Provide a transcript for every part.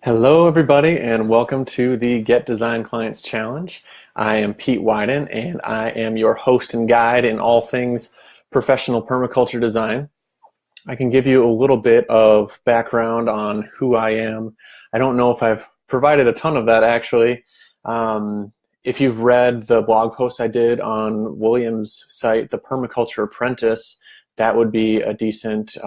Hello, everybody, and welcome to the Get Design Clients Challenge. I am Pete Wyden, and I am your host and guide in all things professional permaculture design. I can give you a little bit of background on who I am. I don't know if I've provided a ton of that, actually. If you've read the blog post I did on William's site, the Permaculture Apprentice, that would be a decent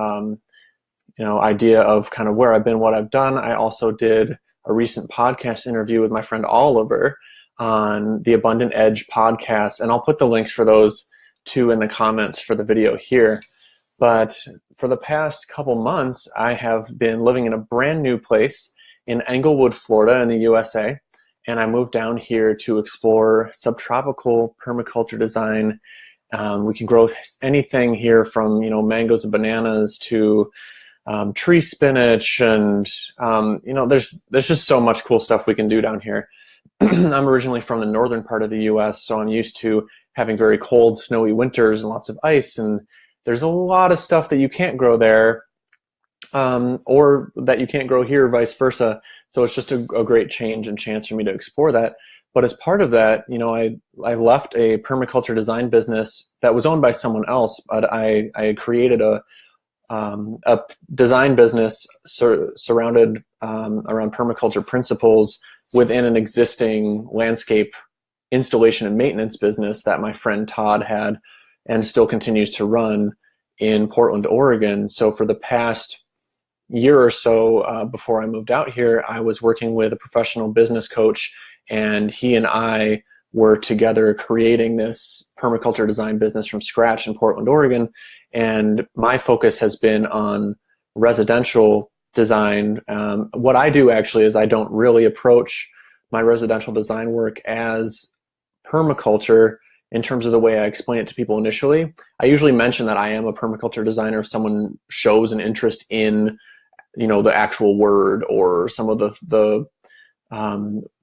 idea of kind of where I've been, what I've done. I also did a recent podcast interview with my friend Oliver on the Abundant Edge podcast, and I'll put the links for those two in the comments for the video here. But for the past couple months, I have been living in a brand new place in Englewood, Florida in the USA, and I moved down here to explore subtropical permaculture design. We can grow anything here from mangoes and bananas to tree spinach, and there's just so much cool stuff we can do down here. I'm originally from the northern part of the US, so I'm used to having very cold, snowy winters and lots of ice, and there's a lot of stuff that you can't grow there, or that you can't grow here, vice versa. So it's just a great change and chance for me to explore that. But as part of that, I left a permaculture design business that was owned by someone else, but I created a design business surrounded around permaculture principles within an existing landscape installation and maintenance business that my friend Todd had and still continues to run in Portland, Oregon. So for the past year or so before I moved out here, I was working with a professional business coach, and he and I were together creating this permaculture design business from scratch in Portland, Oregon. And my focus has been on residential design. What I do actually is I don't really approach my residential design work as permaculture in terms of the way I explain it to people initially. I usually mention that I am a permaculture designer if someone shows an interest in, the actual word or some of the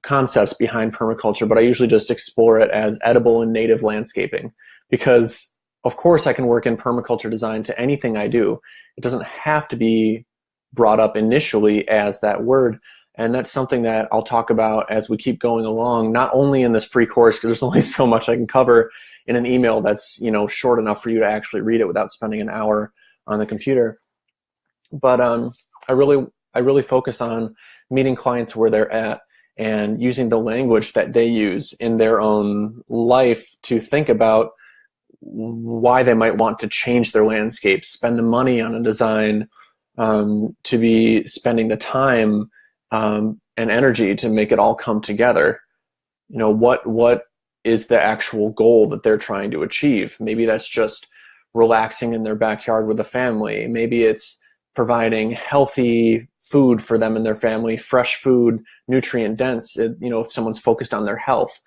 concepts behind permaculture, but I usually just explore it as edible and native landscaping, because of course I can work in permaculture design to anything I do. It doesn't have to be brought up initially as that word. And that's something that I'll talk about as we keep going along, not only in this free course, because there's only so much I can cover in an email that's short enough for you to actually read it without spending an hour on the computer. But I really focus on meeting clients where they're at and using the language that they use in their own life to think about why they might want to change their landscape, spend the money on a design, to be spending the time and energy to make it all come together. What is the actual goal that they're trying to achieve? Maybe that's just relaxing in their backyard with a family. Maybe it's providing healthy food for them and their family, fresh food, nutrient dense, if someone's focused on their health.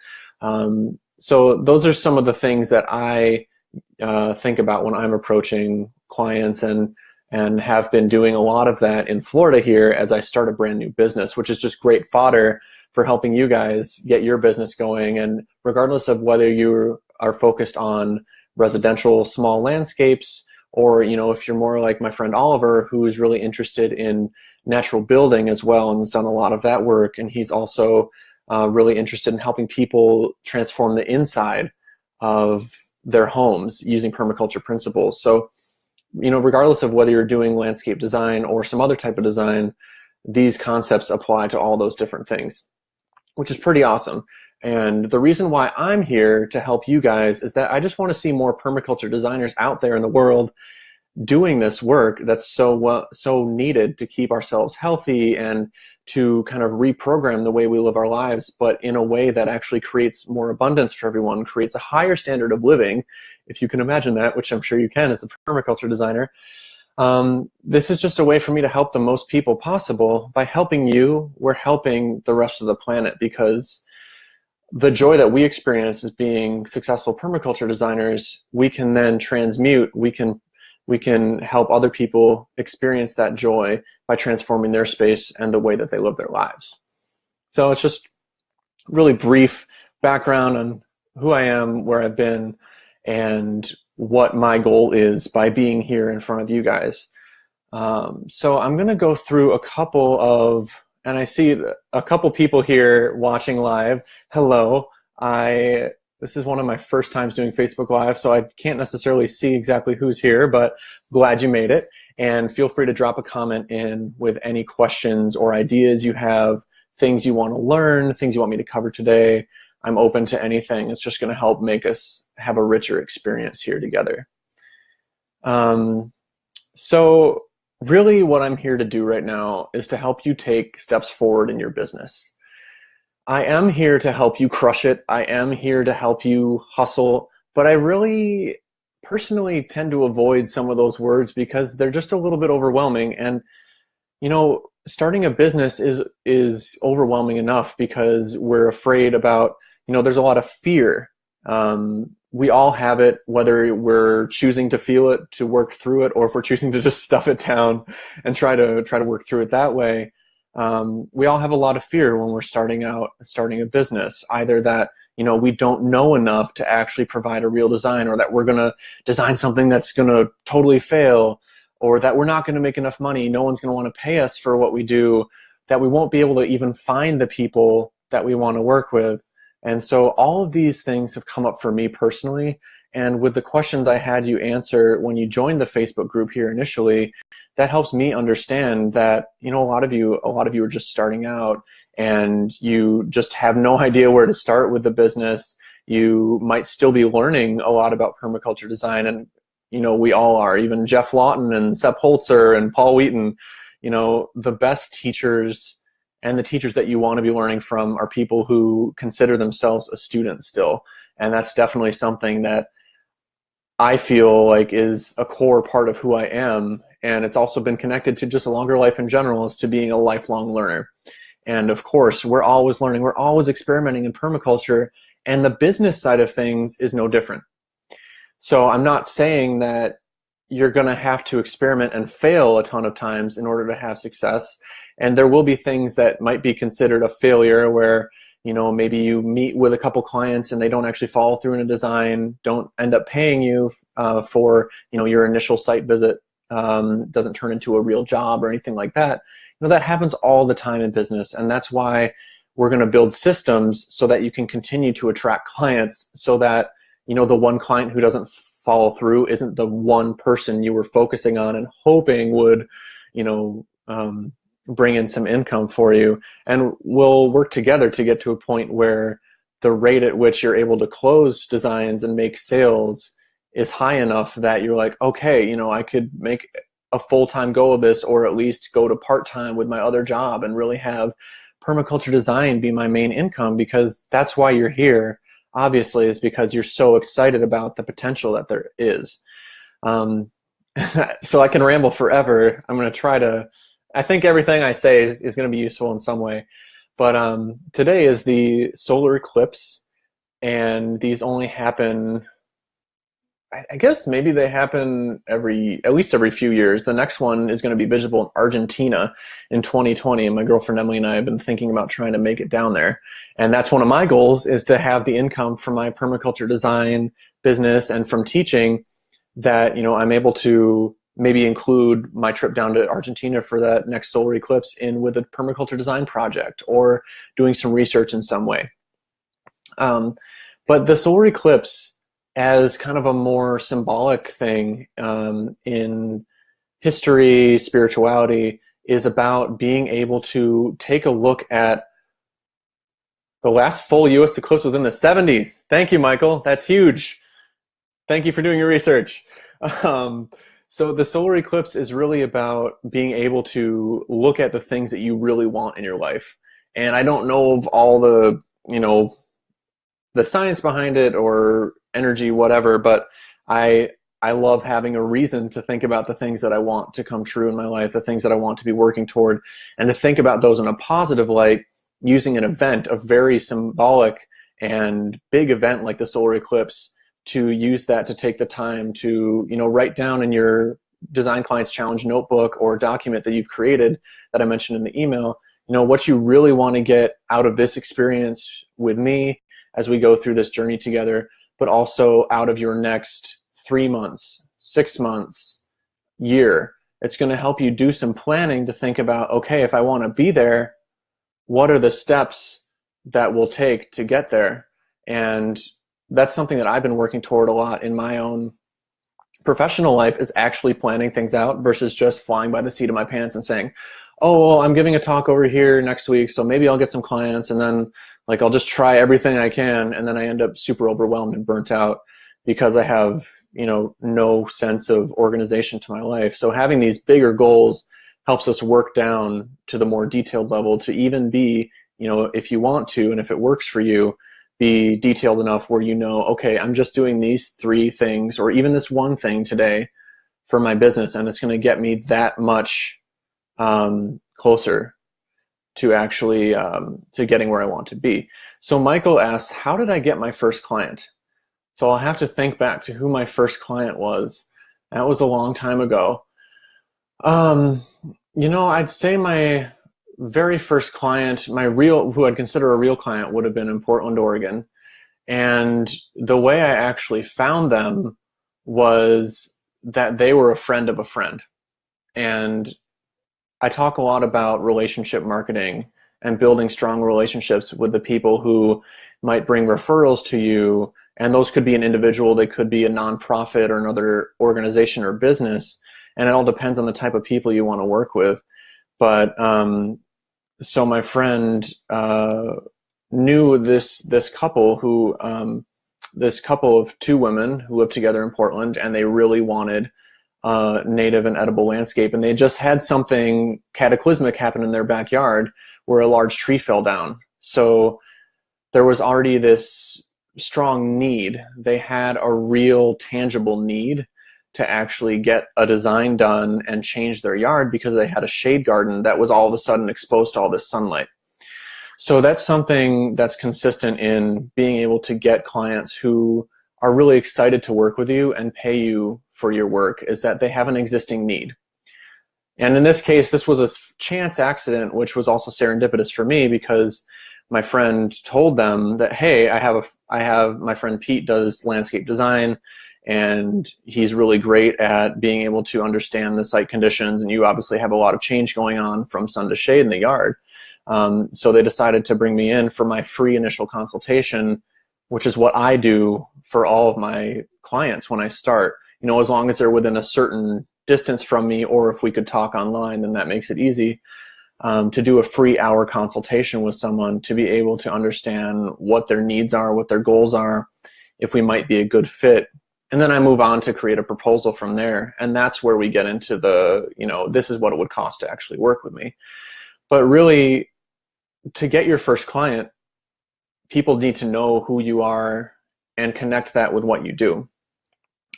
So those are some of the things that I think about when I'm approaching clients, and have been doing a lot of that in Florida here as I start a brand new business, which is just great fodder for helping you guys get your business going. And regardless of whether you are focused on residential small landscapes, or if you're more like my friend Oliver, who is really interested in natural building as well and has done a lot of that work, and he's also really interested in helping people transform the inside of their homes using permaculture principles. So, regardless of whether you're doing landscape design or some other type of design, these concepts apply to all those different things, which is pretty awesome. And the reason why I'm here to help you guys is that I just want to see more permaculture designers out there in the world doing this work that's so needed to keep ourselves healthy and to kind of reprogram the way we live our lives, but in a way that actually creates more abundance for everyone, creates a higher standard of living, if you can imagine that, which I'm sure you can as a permaculture designer. This is just a way for me to help the most people possible. By helping you, we're helping the rest of the planet, because the joy that we experience as being successful permaculture designers, we can then transmute, we can help other people experience that joy by transforming their space and the way that they live their lives. So it's just really brief background on who I am, where I've been, and what my goal is by being here in front of you guys. So I'm going to go through a couple of and I see a couple people here watching live. Hello. This is one of my first times doing Facebook Live, so I can't necessarily see exactly who's here, but glad you made it. And feel free to drop a comment in with any questions or ideas you have, things you want to learn, things you want me to cover today. I'm open to anything. It's just going to help make us have a richer experience here together. So really what I'm here to do right now is to help you take steps forward in your business. I am here to help you crush it. I am here to help you hustle, but I really personally tend to avoid some of those words because they're just a little bit overwhelming. And, you know, starting a business is overwhelming enough because we're afraid about, you know, there's a lot of fear. We all have it, whether we're choosing to feel it, to work through it, or if we're choosing to just stuff it down and try to work through it that way. We all have a lot of fear when we're starting a business, either that, you know, we don't know enough to actually provide a real design, or that we're going to design something that's going to totally fail, or that we're not going to make enough money. No one's going to want to pay us for what we do, that we won't be able to even find the people that we want to work with. And so all of these things have come up for me personally. And with the questions I had you answer when you joined the Facebook group here initially, that helps me understand that, you know, a lot of you are just starting out and you just have no idea where to start with the business. You might still be learning a lot about permaculture design, and, you know, we all are. Even Jeff Lawton and Sepp Holzer and Paul Wheaton, you know, the best teachers and the teachers that you want to be learning from are people who consider themselves a student still. And that's definitely something that I feel like is a core part of who I am. And it's also been connected to just a longer life in general, as to being a lifelong learner. And of course, we're always learning, we're always experimenting in permaculture, and the business side of things is no different. So I'm not saying that you're going to have to experiment and fail a ton of times in order to have success. And there will be things that might be considered a failure where, you know, maybe you meet with a couple clients and they don't actually follow through in a design, don't end up paying you for, you know, your initial site visit, doesn't turn into a real job or anything like that. You know, that happens all the time in business. And that's why we're going to build systems so that you can continue to attract clients, so that, you know, the one client who doesn't follow through isn't the one person you were focusing on and hoping would, you know, bring in some income for you. And we'll work together to get to a point where the rate at which you're able to close designs and make sales is high enough that you're like, okay, you know, I could make a full-time go of this, or at least go to part-time with my other job and really have permaculture design be my main income, because that's why you're here. Obviously, is because you're so excited about the potential that there is. So I can ramble forever. I'm going to try to, I think everything I say is going to be useful in some way. But today is the solar eclipse, and these only happen, I guess maybe they happen at least every few years. The next one is going to be visible in Argentina in 2020. And my girlfriend Emily and I have been thinking about trying to make it down there. And that's one of my goals, is to have the income from my permaculture design business and from teaching that, you know, I'm able to maybe include my trip down to Argentina for that next solar eclipse in with a permaculture design project, or doing some research in some way. But the solar eclipse, as kind of a more symbolic thing in history, spirituality, is about being able to take a look at the last full U.S. eclipse was in the 70s. Thank you, Michael. That's huge. Thank you for doing your research. So the solar eclipse is really about being able to look at the things that you really want in your life. And I don't know of all the, you know, the science behind it or energy, whatever, but I love having a reason to think about the things that I want to come true in my life, the things that I want to be working toward, and to think about those in a positive light, using an event, a very symbolic and big event like the solar eclipse, to use that to take the time to, you know, write down in your Design Clients Challenge notebook or document that you've created that I mentioned in the email, you know, what you really want to get out of this experience with me as we go through this journey together, but also out of your next 3 months, 6 months, year. It's going to help you do some planning to think about, okay, if I want to be there, what are the steps that we'll take to get there? And that's something that I've been working toward a lot in my own professional life, is actually planning things out versus just flying by the seat of my pants and saying, oh, well, I'm giving a talk over here next week, so maybe I'll get some clients, and then like I'll just try everything I can, and then I end up super overwhelmed and burnt out because I have, no sense of organization to my life. So having these bigger goals helps us work down to the more detailed level to even be, if you want to, and if it works for you, be detailed enough where okay, I'm just doing these 3 things or even this one thing today for my business, and it's going to get me that much closer to actually to getting where I want to be. So Michael asks, how did I get my first client? So I'll have to think back to who my first client was. That was a long time ago. I'd say my very first client, who I'd consider a real client, would have been in Portland, Oregon. And the way I actually found them was that they were a friend of a friend. And I talk a lot about relationship marketing and building strong relationships with the people who might bring referrals to you. And those could be an individual, they could be a nonprofit or another organization or business. And it all depends on the type of people you want to work with. But so my friend knew this couple who, this couple of 2 women who lived together in Portland, and they really wanted native and edible landscape. And they just had something cataclysmic happen in their backyard where a large tree fell down. So there was already this strong need. They had a real tangible need to actually get a design done and change their yard because they had a shade garden that was all of a sudden exposed to all this sunlight. So that's something that's consistent in being able to get clients who are really excited to work with you and pay you for your work, is that they have an existing need. And in this case, this was a chance accident, which was also serendipitous for me because my friend told them that, hey, I have my friend Pete does landscape design, and he's really great at being able to understand the site conditions, and you obviously have a lot of change going on from sun to shade in the yard. So they decided to bring me in for my free initial consultation, which is what I do for all of my clients when I start. As long as they're within a certain distance from me, or if we could talk online, then that makes it easy. To do a free hour consultation with someone to be able to understand what their needs are, what their goals are, if we might be a good fit. And then I move on to create a proposal from there. And that's where we get into the, this is what it would cost to actually work with me. But really, to get your first client, people need to know who you are and connect that with what you do.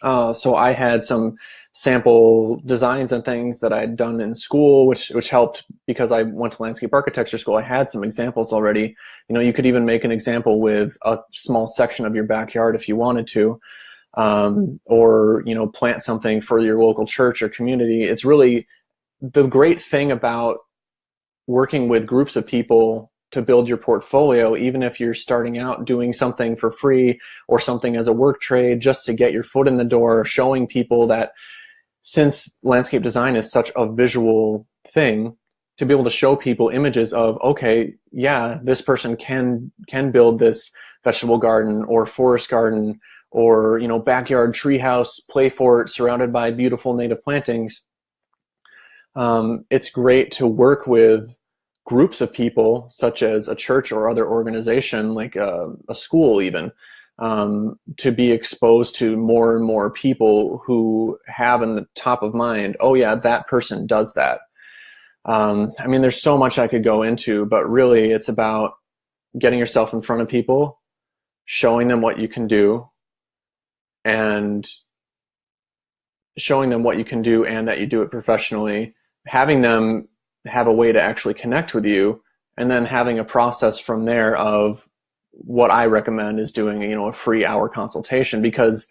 So I had some sample designs and things that I'd done in school, which helped because I went to landscape architecture school. I had some examples already. You could even make an example with a small section of your backyard if you wanted to, or plant something for your local church or community. It's really the great thing about working with groups of people to build your portfolio, even if you're starting out doing something for free or something as a work trade, just to get your foot in the door, showing people that since landscape design is such a visual thing, to be able to show people images of, okay, yeah, this person can build this vegetable garden or forest garden or, backyard treehouse, play fort surrounded by beautiful native plantings. It's great to work with groups of people, such as a church or other organization, like a school even, to be exposed to more and more people who have in the top of mind, oh yeah, that person does that. There's so much I could go into, but really it's about getting yourself in front of people, showing them what you can do, and showing them what you can do and that you do it professionally, having them have a way to actually connect with you, and then having a process from there of what I recommend is doing, a free hour consultation, because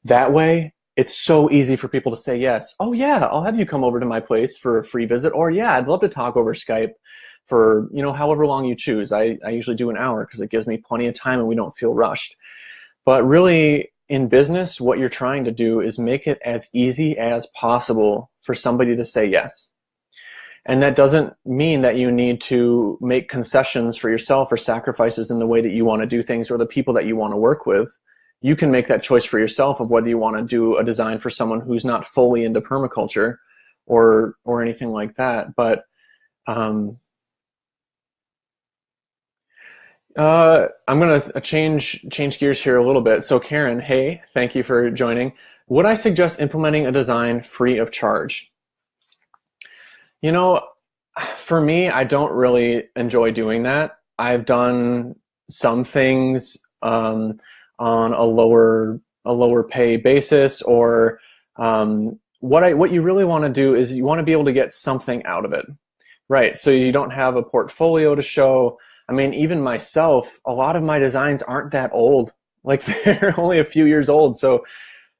that way it's so easy for people to say yes. Oh yeah, I'll have you come over to my place for a free visit. Or yeah, I'd love to talk over Skype for, however long you choose. I usually do an hour because it gives me plenty of time and we don't feel rushed. But really in business, what you're trying to do is make it as easy as possible for somebody to say yes. And that doesn't mean that you need to make concessions for yourself or sacrifices in the way that you want to do things or the people that you want to work with. You can make that choice for yourself of whether you want to do a design for someone who's not fully into permaculture or anything like that. But I'm going to change gears here a little bit. So Karen, hey, thank you for joining. Would I suggest implementing a design free of charge? You know, for me, I don't really enjoy doing that. I've done some things on a lower pay basis, or what you really want to do is you want to be able to get something out of it, right? So you don't have a portfolio to show. I mean, even myself, a lot of my designs aren't that old. Like they're only a few years old, so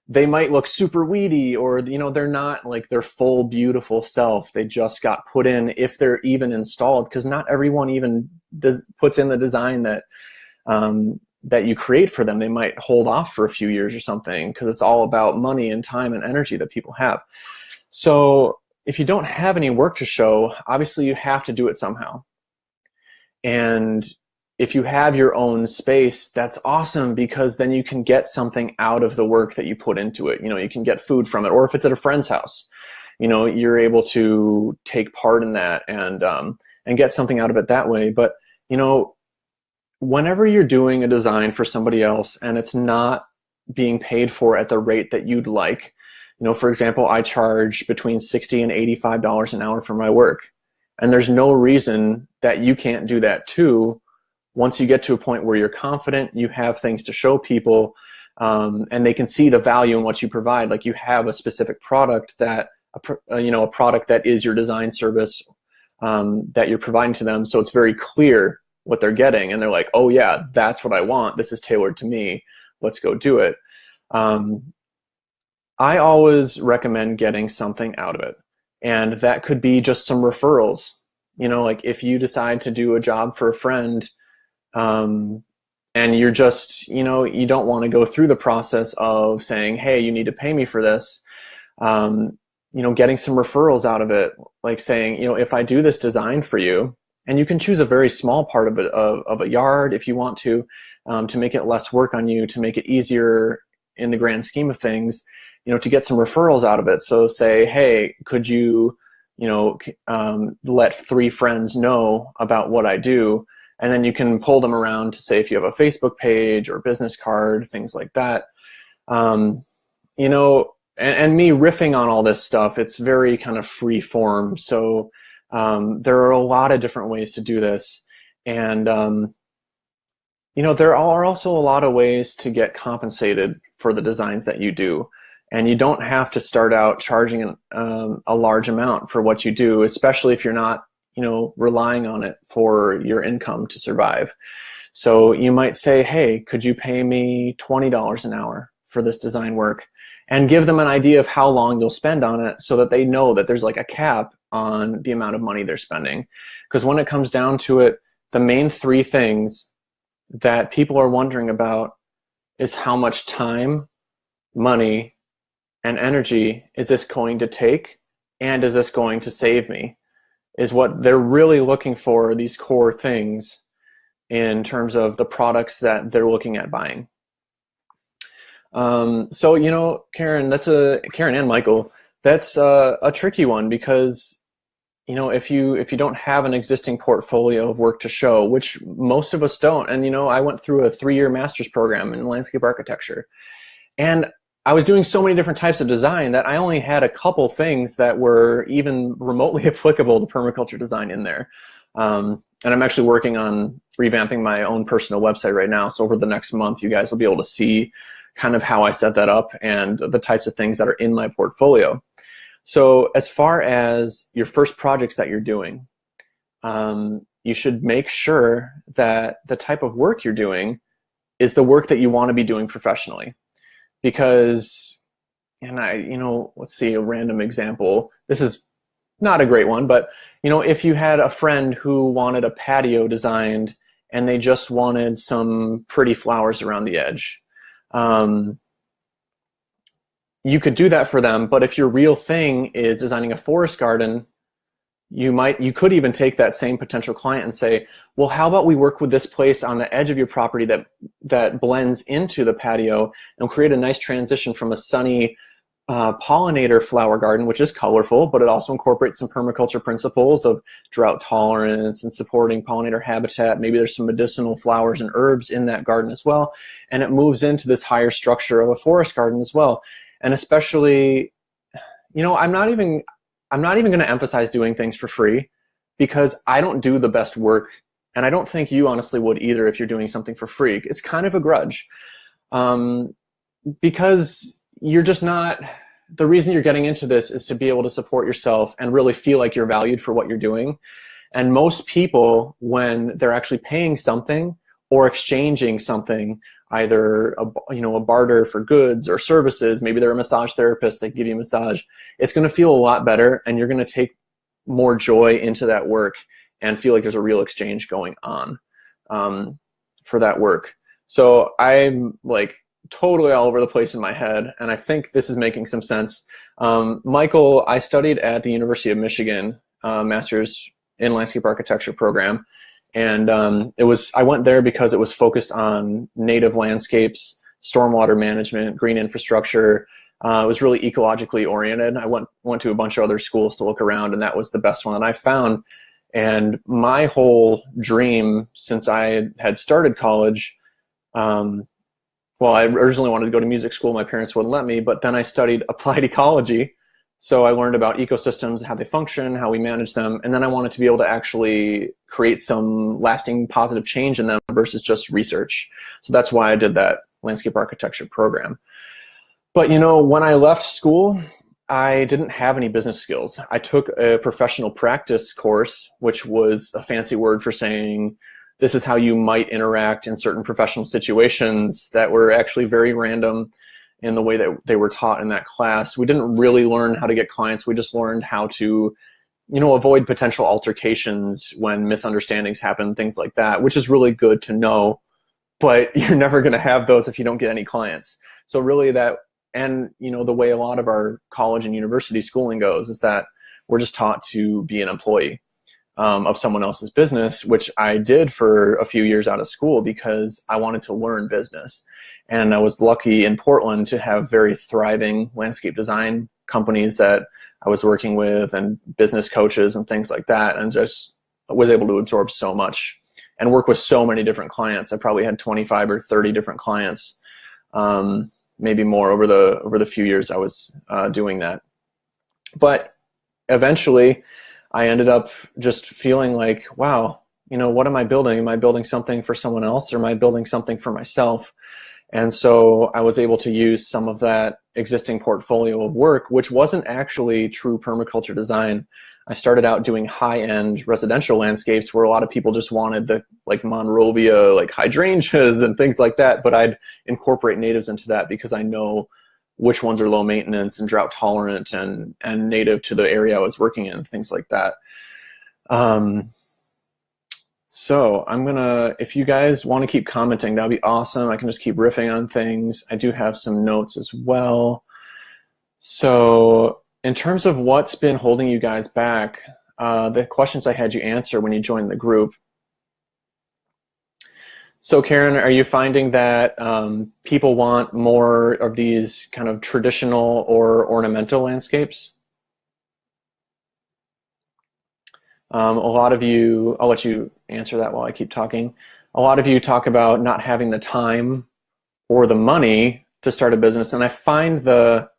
they might look super weedy, or they're not like their full beautiful self. They just got put in, if they're even installed, because not everyone even puts in the design that that you create for them. They might hold off for a few years or something, because it's all about money and time and energy that people have. So if you don't have any work to show, obviously you have to do it somehow. And if you have your own space, that's awesome, because then you can get something out of the work that you put into it. You can get food from it, or if it's at a friend's house, you're able to take part in that and get something out of it that way. But whenever you're doing a design for somebody else and it's not being paid for at the rate that you'd like, for example, I charge between $60 and $85 an hour for my work, and there's no reason that you can't do that too. Once you get to a point where you're confident, you have things to show people, and they can see the value in what you provide. Like you have a specific product that, a product that is your design service that you're providing to them. So it's very clear what they're getting, and they're like, oh yeah, that's what I want. This is tailored to me. Let's go do it. I always recommend getting something out of it. And that could be just some referrals. Like if you decide to do a job for a friend, and you're just, you don't want to go through the process of saying, hey, you need to pay me for this, getting some referrals out of it, like saying, if I do this design for you, and you can choose a very small part of it, of a yard if you want to make it less work on you, to make it easier in the grand scheme of things, to get some referrals out of it. So say, hey, could you, let 3 friends know about what I do? And then you can pull them around to say, if you have a Facebook page or business card, things like that. And me riffing on all this stuff, it's very kind of free form. So there are a lot of different ways to do this. And, there are also a lot of ways to get compensated for the designs that you do. And you don't have to start out charging a large amount for what you do, especially if you're not relying on it for your income to survive. So you might say, hey, could you pay me $20 an hour for this design work? And give them an idea of how long you'll spend on it, so that they know that there's like a cap on the amount of money they're spending. Because when it comes down to it, the main 3 things that people are wondering about is how much time, money, and energy is this going to take, and is this going to save me? Is what they're really looking for, these core things, in terms of the products that they're looking at buying. So, Karen, Karen and Michael, that's a tricky one, because, if you don't have an existing portfolio of work to show, which most of us don't, and, I went through a 3-year master's program in landscape architecture, and I was doing so many different types of design that I only had a couple things that were even remotely applicable to permaculture design in there. And I'm actually working on revamping my own personal website right now. So over the next month, you guys will be able to see kind of how I set that up and the types of things that are in my portfolio. So as far as your first projects that you're doing, you should make sure that the type of work you're doing is the work that you want to be doing professionally. Because, and let's see, a random example. This is not a great one, but, if you had a friend who wanted a patio designed and they just wanted some pretty flowers around the edge, you could do that for them. But if your real thing is designing a forest garden, you could even take that same potential client and say, well, how about we work with this place on the edge of your property that blends into the patio and create a nice transition from a sunny pollinator flower garden, which is colorful, but it also incorporates some permaculture principles of drought tolerance and supporting pollinator habitat. Maybe there's some medicinal flowers and herbs in that garden as well. And it moves into this higher structure of a forest garden as well. And especially, I'm not even going to emphasize doing things for free, because I don't do the best work. And I don't think you honestly would either if you're doing something for free. It's kind of a grudge, because you're just not, the reason you're getting into this is to be able to support yourself and really feel like you're valued for what you're doing. And most people, when they're actually paying something or exchanging something, either a barter for goods or services, maybe they're a massage therapist, they give you a massage, it's going to feel a lot better, and you're going to take more joy into that work and feel like there's a real exchange going on for that work. So I'm like totally all over the place in my head, and I think this is making some sense. Michael, I studied at the University of Michigan, Master's in Landscape Architecture program, and I went there because it was focused on native landscapes, stormwater management, green infrastructure. It was really ecologically oriented. I went to a bunch of other schools to look around, and that was the best one that I found. And my whole dream since I had started college, well, I originally wanted to go to music school. My parents wouldn't let me, but then I studied applied ecology. So I learned about ecosystems, how they function, how we manage them. And then I wanted to be able to actually create some lasting positive change in them versus just research. So that's why I did that landscape architecture program. But when I left school, I didn't have any business skills. I took a professional practice course, which was a fancy word for saying, this is how you might interact in certain professional situations that were actually very random in the way that they were taught in that class. We didn't really learn how to get clients. We just learned how to, avoid potential altercations when misunderstandings happen, things like that, which is really good to know, but you're never going to have those if you don't get any clients. So really that, and the way a lot of our college and university schooling goes is that we're just taught to be an employee of someone else's business, which I did for a few years out of school because I wanted to learn business. And I was lucky in Portland to have very thriving landscape design companies that I was working with and business coaches and things like that, and just was able to absorb so much and work with so many different clients. I probably had 25 or 30 different clients, maybe more over the few years I was doing that. But eventually I ended up just feeling like, wow, what am I building? Am I building something for someone else, or am I building something for myself? And so I was able to use some of that existing portfolio of work, which wasn't actually true permaculture design. I started out doing high-end residential landscapes where a lot of people just wanted the Monrovia, hydrangeas and things like that. But I'd incorporate natives into that because I know which ones are low maintenance and drought tolerant and native to the area I was working in, things like that. So I'm gonna, if you guys want to keep commenting, that'd be awesome. I can just keep riffing on things. I do have some notes as well. So in terms of what's been holding you guys back, the questions I had you answer when you joined the group. So Karen, are you finding that people want more of these kind of traditional or ornamental landscapes? A lot of you, I'll let you answer that while I keep talking. A lot of you talk about not having the time or the money to start a business, and I find the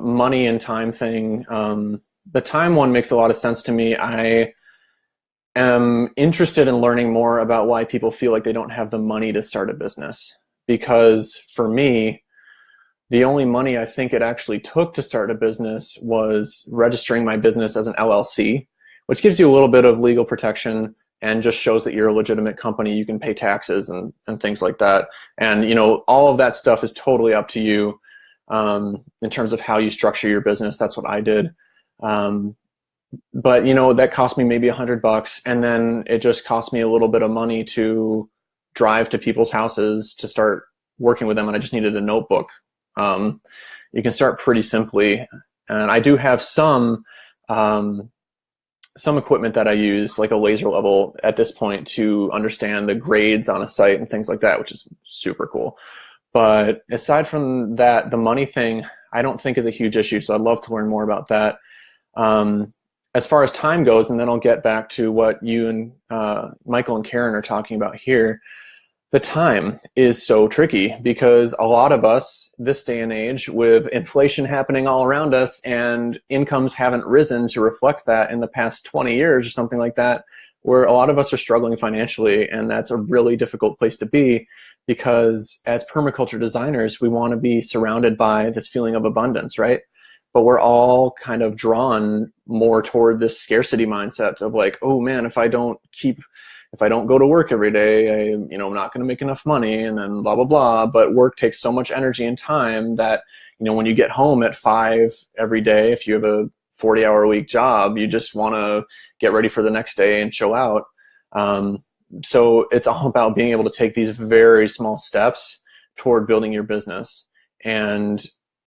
money and time thing, the time one makes a lot of sense to me. I am interested in learning more about why people feel like they don't have the money to start a business, because for me, the only money I think it actually took to start a business was registering my business as an LLC, which gives you a little bit of legal protection and just shows that you're a legitimate company. You can pay taxes and things like that. And all of that stuff is totally up to you in terms of how you structure your business. That's what I did. But that cost me maybe $100, and then it just cost me a little bit of money to drive to people's houses to start working with them, and I just needed a notebook. You can start pretty simply, and I do have some some equipment that I use, like a laser level at this point, to understand the grades on a site and things like that, which is super cool. But aside from that, the money thing, I don't think is a huge issue. So I'd love to learn more about that. As far as time goes, and then I'll get back to what you and Michael and Karen are talking about here. The time is so tricky because a lot of us this day and age, with inflation happening all around us and incomes haven't risen to reflect that in the past 20 years or something like that, where a lot of us are struggling financially. And that's a really difficult place to be, because as permaculture designers, we want to be surrounded by this feeling of abundance, right? But we're all kind of drawn more toward this scarcity mindset of like, oh man, if I don't go to work every day, I'm not going to make enough money, and then blah, blah, blah. But work takes so much energy and time that, when you get home at 5 every day, if you have a 40-hour-a-week job, you just want to get ready for the next day and chill out. So it's all about being able to take these very small steps toward building your business. And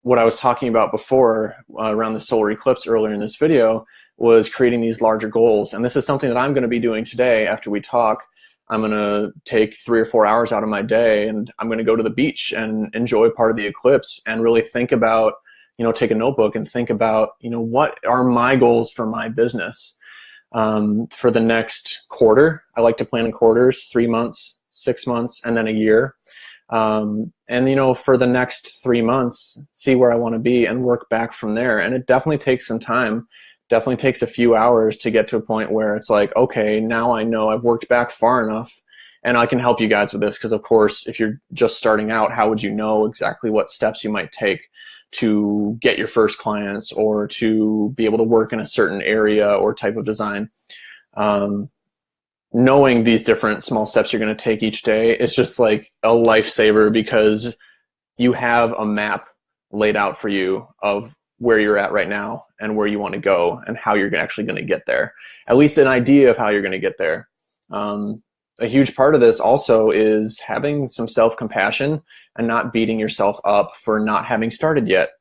what I was talking about before around the solar eclipse earlier in this video was creating these larger goals. And this is something that I'm going to be doing today after we talk. I'm going to take 3 or 4 hours out of my day, and I'm going to go to the beach and enjoy part of the eclipse and really think about, take a notebook and think about, what are my goals for my business for the next quarter. I like to plan in quarters, 3 months, 6 months, and then a year. And for the next 3 months, see where I want to be and work back from there. And it definitely takes some time. Definitely takes a few hours to get to a point where it's like, okay, now I know I've worked back far enough, and I can help you guys with this. Because of course, if you're just starting out, how would you know exactly what steps you might take to get your first clients or to be able to work in a certain area or type of design? Knowing these different small steps you're going to take each day is just like a lifesaver, because you have a map laid out for you of where you're at right now and where you want to go and how you're actually going to get there. At least an idea of how you're going to get there. A huge part of this also is having some self-compassion and not beating yourself up for not having started yet,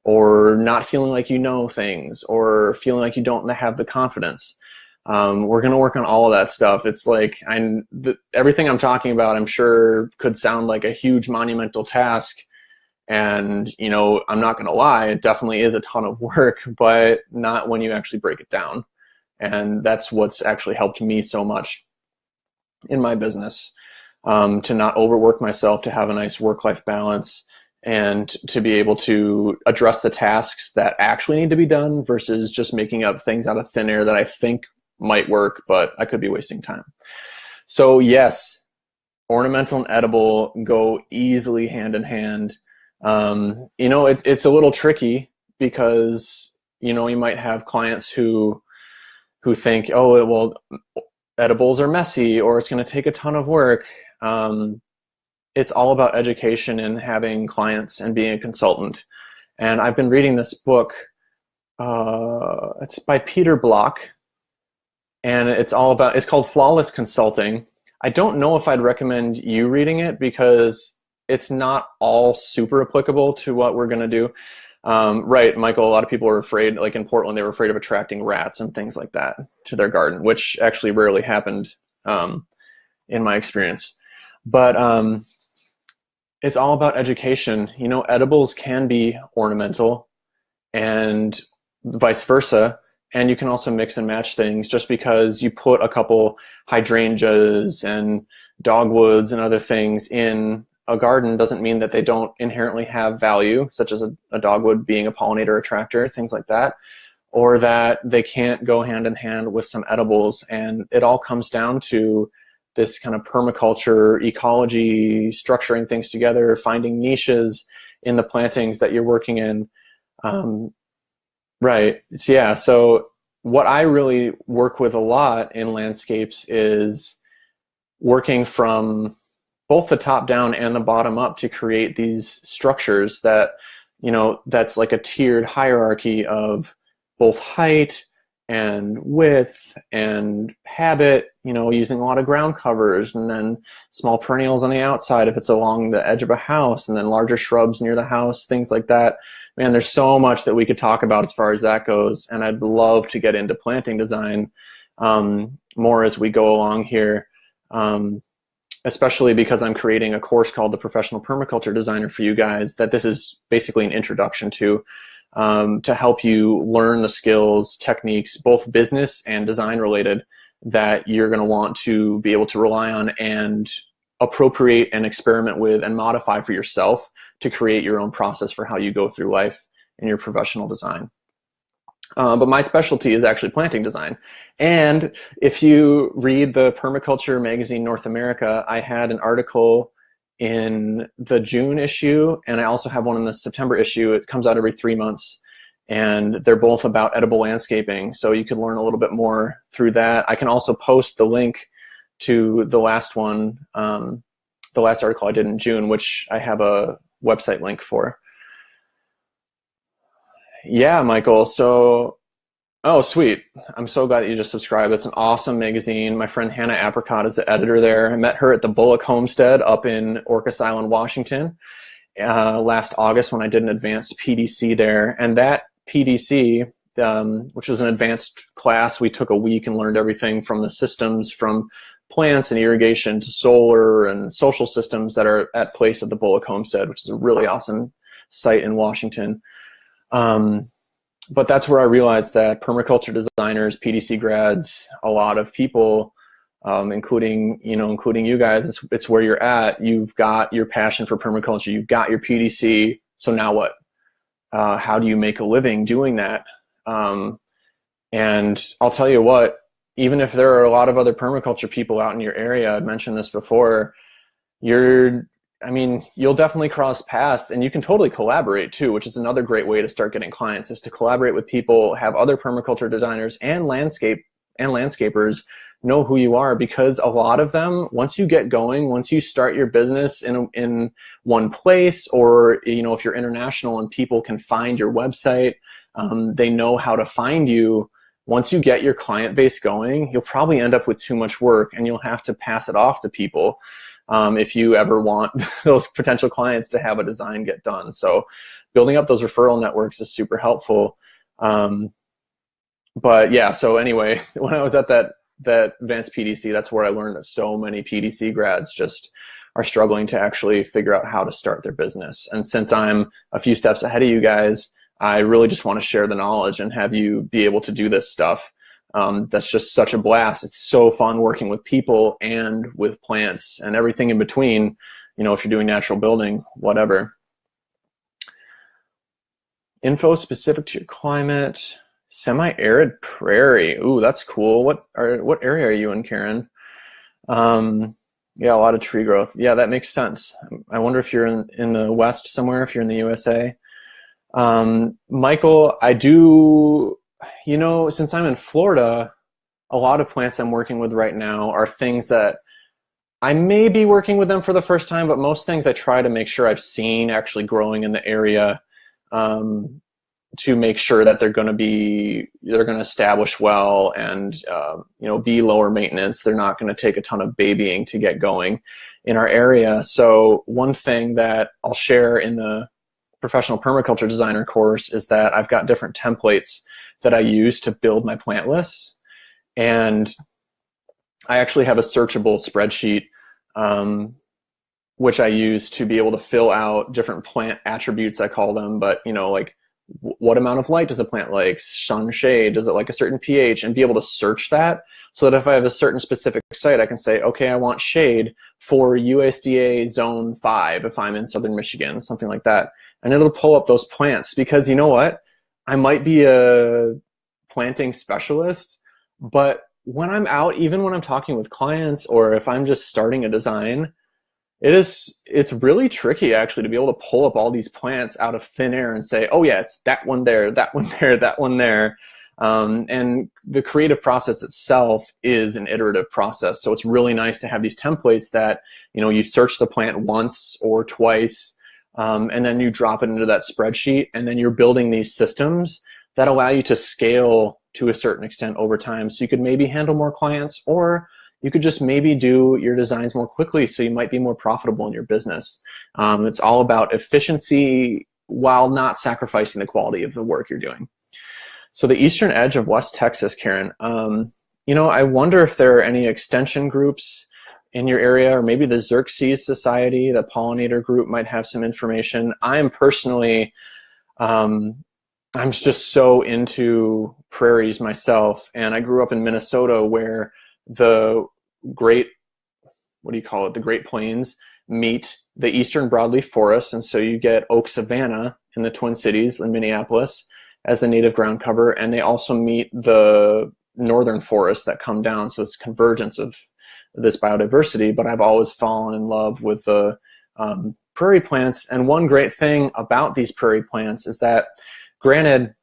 or not feeling like you know things, or feeling like you don't have the confidence. We're going to work on all of that stuff. It's like everything I'm talking about, I'm sure could sound like a huge monumental task. And, I'm not going to lie, it definitely is a ton of work, but not when you actually break it down. And that's what's actually helped me so much in my business, to not overwork myself, to have a nice work-life balance, and to be able to address the tasks that actually need to be done versus just making up things out of thin air that I think might work, but I could be wasting time. So yes, ornamental and edible go easily hand in hand. It's a little tricky because, you might have clients who think, oh, well, edibles are messy, or it's going to take a ton of work. It's all about education and having clients and being a consultant. And I've been reading this book. It's by Peter Block, and it's called Flawless Consulting. I don't know if I'd recommend you reading it because it's not all super applicable to what we're going to do. Right, Michael, a lot of people are afraid, like in Portland, they were afraid of attracting rats and things like that to their garden, which actually rarely happened in my experience. But it's all about education. Edibles can be ornamental and vice versa. And you can also mix and match things. Just because you put a couple hydrangeas and dogwoods and other things in a garden doesn't mean that they don't inherently have value, such as a dogwood being a pollinator attractor, things like that, or that they can't go hand in hand with some edibles. And it all comes down to this kind of permaculture, ecology, structuring things together, finding niches in the plantings that you're working in. Right. So, yeah. So what I really work with a lot in landscapes is working from both the top down and the bottom up to create these structures that, that's like a tiered hierarchy of both height and width and habit, using a lot of ground covers, and then small perennials on the outside if it's along the edge of a house, and then larger shrubs near the house, things like that. Man, there's so much that we could talk about as far as that goes, and I'd love to get into planting design more as we go along here, especially because I'm creating a course called the Professional Permaculture Designer for you guys, that this is basically an introduction to help you learn the skills, techniques, both business and design related, that you're going to want to be able to rely on and appropriate and experiment with and modify for yourself to create your own process for how you go through life in your professional design. But my specialty is actually planting design. And if you read the Permaculture magazine North America, I had an article in the June issue, and I also have one in the September issue. It comes out every 3 months, and they're both about edible landscaping. So you can learn a little bit more through that. I can also post the link to the last one, the last article I did in June, which I have a website link for. Yeah, Michael. So, oh, sweet. I'm so glad that you just subscribed. It's an awesome magazine. My friend Hannah Apricot is the editor there. I met her at the Bullock Homestead up in Orcas Island, Washington, last August when I did an advanced PDC there. And that PDC, which was an advanced class, we took a week and learned everything from the systems, from plants and irrigation to solar and social systems that are at place at the Bullock Homestead, which is a really awesome site in Washington. But that's where I realized that permaculture designers, PDC grads, a lot of people, including you guys, it's where you're at. You've got your passion for permaculture, you've got your PDC. So now what? How do you make a living doing that? And I'll tell you what, even if there are a lot of other permaculture people out in your area, I've mentioned this before, you'll definitely cross paths, and you can totally collaborate too, which is another great way to start getting clients, is to collaborate with people, have other permaculture designers and landscapers know who you are, because a lot of them, once you get going, once you start your business in one place, or if you're international and people can find your website, they know how to find you. Once you get your client base going, you'll probably end up with too much work, and you'll have to pass it off to people. If you ever want those potential clients to have a design get done. So building up those referral networks is super helpful. But yeah, so anyway, when I was at that advanced PDC, that's where I learned that so many PDC grads just are struggling to actually figure out how to start their business. And since I'm a few steps ahead of you guys, I really just want to share the knowledge and have you be able to do this stuff. That's just such a blast. It's so fun working with people and with plants and everything in between, if you're doing natural building, whatever. Info specific to your climate, semi-arid prairie. Ooh, that's cool. What area are you in, Karen? Yeah, a lot of tree growth. Yeah, that makes sense. I wonder if you're in the West somewhere, if you're in the USA. Michael, I do... since I'm in Florida, a lot of plants I'm working with right now are things that I may be working with them for the first time, but most things I try to make sure I've seen actually growing in the area, to make sure that they're going to establish well and, be lower maintenance. They're not going to take a ton of babying to get going in our area. So one thing that I'll share in the Professional Permaculture Designer course is that I've got different templates that I use to build my plant lists. And I actually have a searchable spreadsheet, which I use to be able to fill out different plant attributes, I call them, but like what amount of light does the plant like, sun, shade, does it like a certain pH, and be able to search that so that if I have a certain specific site, I can say, okay, I want shade for USDA zone 5 if I'm in Southern Michigan, something like that. And it'll pull up those plants, because you know what? I might be a planting specialist, but when I'm out, even when I'm talking with clients, or if I'm just starting a design, it's really tricky actually to be able to pull up all these plants out of thin air and say, oh yeah, it's that one there, that one there, that one there. And the creative process itself is an iterative process. So it's really nice to have these templates that, you search the plant once or twice, and then you drop it into that spreadsheet, and then you're building these systems that allow you to scale to a certain extent over time. So you could maybe handle more clients, or you could just maybe do your designs more quickly so you might be more profitable in your business. It's all about efficiency while not sacrificing the quality of the work you're doing. So the eastern edge of West Texas, Karen, I wonder if there are any extension groups in your area, or maybe the Xerxes Society, the pollinator group, might have some information. I'm personally, I'm just so into prairies myself, and I grew up in Minnesota where the Great Plains meet the eastern broadleaf forest, and so you get oak savanna in the Twin Cities in Minneapolis as the native ground cover, and they also meet the northern forests that come down, so it's convergence of this biodiversity. But I've always fallen in love with the prairie plants, and one great thing about these prairie plants is that, granted,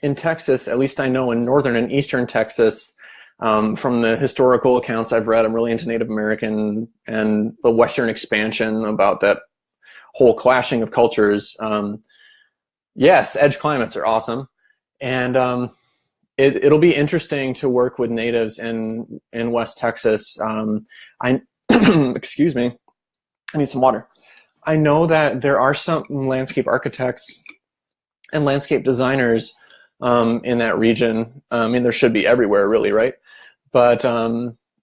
in Texas, at least I know in northern and eastern Texas, from the historical accounts I've read, I'm really into Native American and the Western expansion, about that whole clashing of cultures. Yes, edge climates are awesome. And it'll be interesting to work with natives in West Texas. Excuse me, I need some water. I know that there are some landscape architects and landscape designers in that region. I mean, there should be everywhere, really, right? But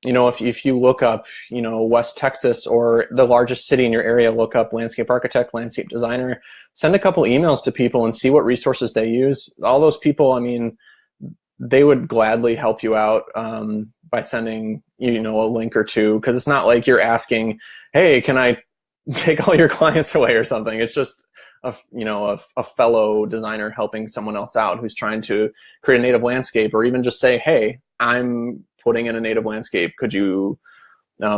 if you look up, West Texas or the largest city in your area, look up landscape architect, landscape designer, send a couple emails to people and see what resources they use. All those people, I mean, they would gladly help you out by sending, a link or two, because it's not like you're asking, hey, can I take all your clients away or something. It's just a fellow designer helping someone else out who's trying to create a native landscape, or even just say, hey, I'm putting in a native landscape. Could you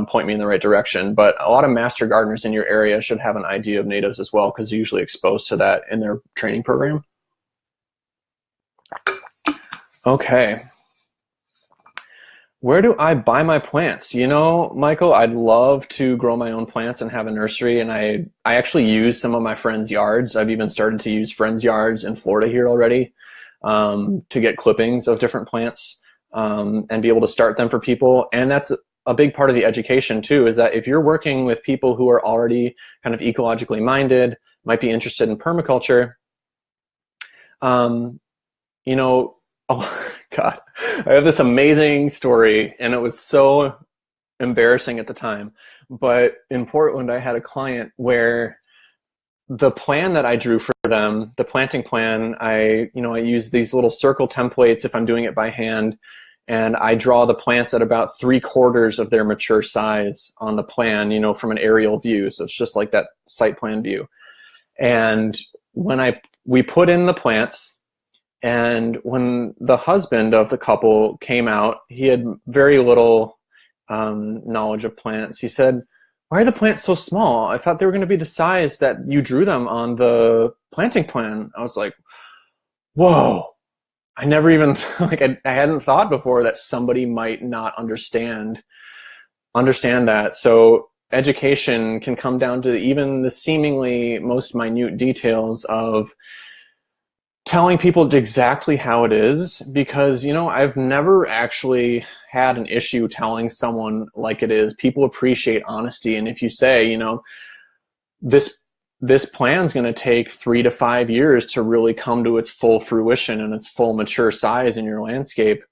point me in the right direction? But a lot of master gardeners in your area should have an idea of natives as well, because they're usually exposed to that in their training program. Okay. Where do I buy my plants? Michael, I'd love to grow my own plants and have a nursery, and I actually use some of my friends' yards. I've even started to use friends' yards in Florida here already to get clippings of different plants and be able to start them for people. And that's a big part of the education too, is that if you're working with people who are already kind of ecologically minded, might be interested in permaculture, oh God, I have this amazing story, and it was so embarrassing at the time. But in Portland, I had a client where the plan that I drew for them, the planting plan, I use these little circle templates if I'm doing it by hand, and I draw the plants at about 3/4 of their mature size on the plan, from an aerial view. So it's just like that site plan view. And when we put in the plants, and when the husband of the couple came out, he had very little knowledge of plants. He said, "Why are the plants so small? I thought they were going to be the size that you drew them on the planting plan." I was like, whoa, I never even, I hadn't thought before that somebody might not understand that. So education can come down to even the seemingly most minute details of telling people exactly how it is, because I've never actually had an issue telling someone like it is. People appreciate honesty, and if you say, this plan's going to take 3 to 5 years to really come to its full fruition and its full mature size in your landscape,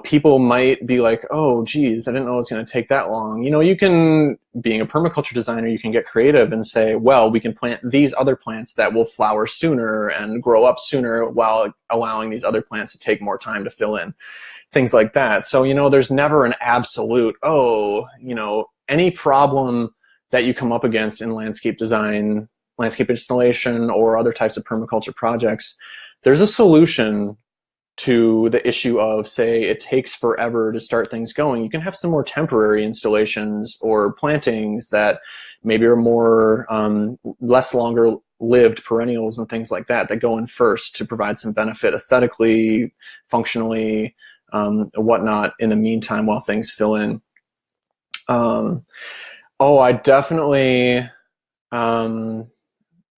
people might be like, oh geez, I didn't know it was going to take that long. You can, being a permaculture designer, you can get creative and say, well, we can plant these other plants that will flower sooner and grow up sooner while allowing these other plants to take more time to fill in, things like that. So there's never an absolute, any problem that you come up against in landscape design, landscape installation, or other types of permaculture projects, there's a solution to the issue of, say, it takes forever to start things going. You can have some more temporary installations or plantings that maybe are more less longer lived perennials and things like that go in first to provide some benefit aesthetically, functionally, whatnot in the meantime while things fill in. I definitely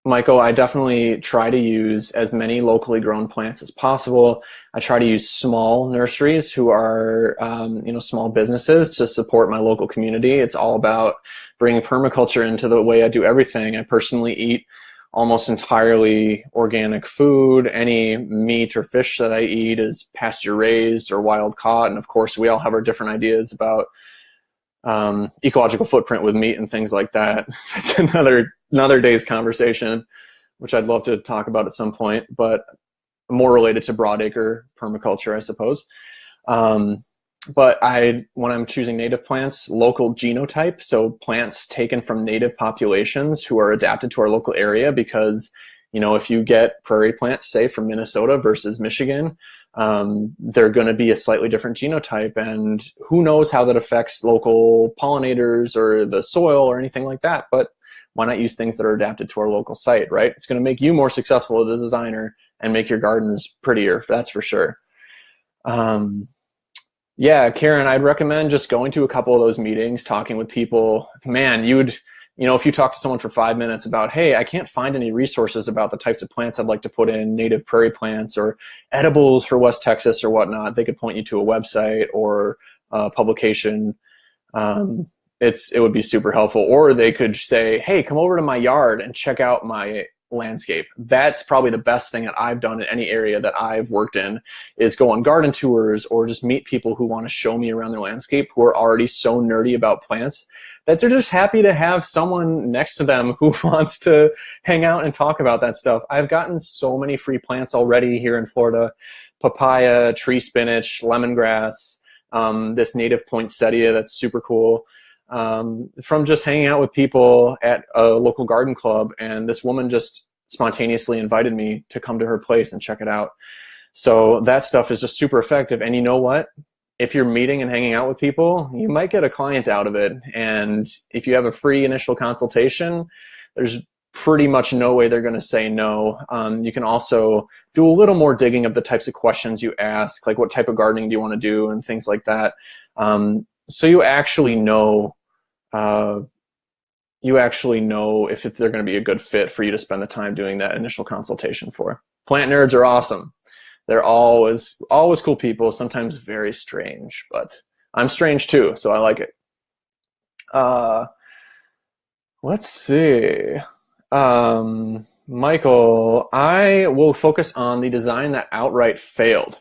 Michael, I definitely try to use as many locally grown plants as possible. I try to use small nurseries who are, small businesses to support my local community. It's all about bringing permaculture into the way I do everything. I personally eat almost entirely organic food. Any meat or fish that I eat is pasture raised or wild caught. And of course, we all have our different ideas about ecological footprint with meat and things like that. It's another day's conversation, which I'd love to talk about at some point, but more related to broadacre permaculture, I suppose. But when I'm choosing native plants, local genotype, so plants taken from native populations who are adapted to our local area, because, if you get prairie plants, say from Minnesota versus Michigan, they're going to be a slightly different genotype, and who knows how that affects local pollinators or the soil or anything like that. But why not use things that are adapted to our local site, right? It's going to make you more successful as a designer and make your gardens prettier, that's for sure. Yeah, Karen, I'd recommend just going to a couple of those meetings, talking with people. Man, if you talk to someone for 5 minutes about, hey, I can't find any resources about the types of plants I'd like to put in, native prairie plants or edibles for West Texas or whatnot, they could point you to a website or a publication. It would be super helpful. Or they could say, hey, come over to my yard and check out my landscape. That's probably the best thing that I've done in any area that I've worked in, is go on garden tours or just meet people who want to show me around their landscape, who are already so nerdy about plants that they're just happy to have someone next to them who wants to hang out and talk about that stuff. I've gotten so many free plants already here in Florida: papaya, tree spinach, lemongrass, this native poinsettia that's super cool, from just hanging out with people at a local garden club. And this woman just spontaneously invited me to come to her place and check it out. So that stuff is just super effective. And you know what? If you're meeting and hanging out with people, you might get a client out of it. And if you have a free initial consultation, there's pretty much no way they're going to say no. You can also do a little more digging of the types of questions you ask, like what type of gardening do you want to do and things like that. So you actually know if they're going to be a good fit for you to spend the time doing that initial consultation for. Plant nerds are awesome. They're always cool people, sometimes very strange, but I'm strange too, so I like it. Let's see. Michael, I will focus on the design that outright failed.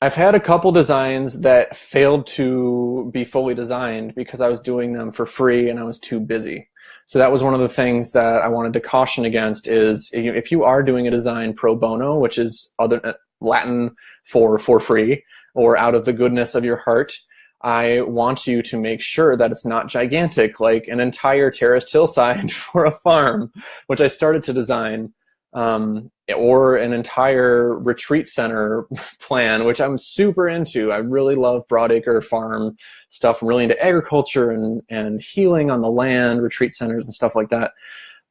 I've had a couple designs that failed to be fully designed because I was doing them for free and I was too busy. So that was one of the things that I wanted to caution against, is if you are doing a design pro bono, which is Latin for free or out of the goodness of your heart, I want you to make sure that it's not gigantic, like an entire terraced hillside for a farm, which I started to design, or an entire retreat center plan, which I'm super into. I really love broadacre farm stuff. I'm really into agriculture and healing on the land, retreat centers and stuff like that.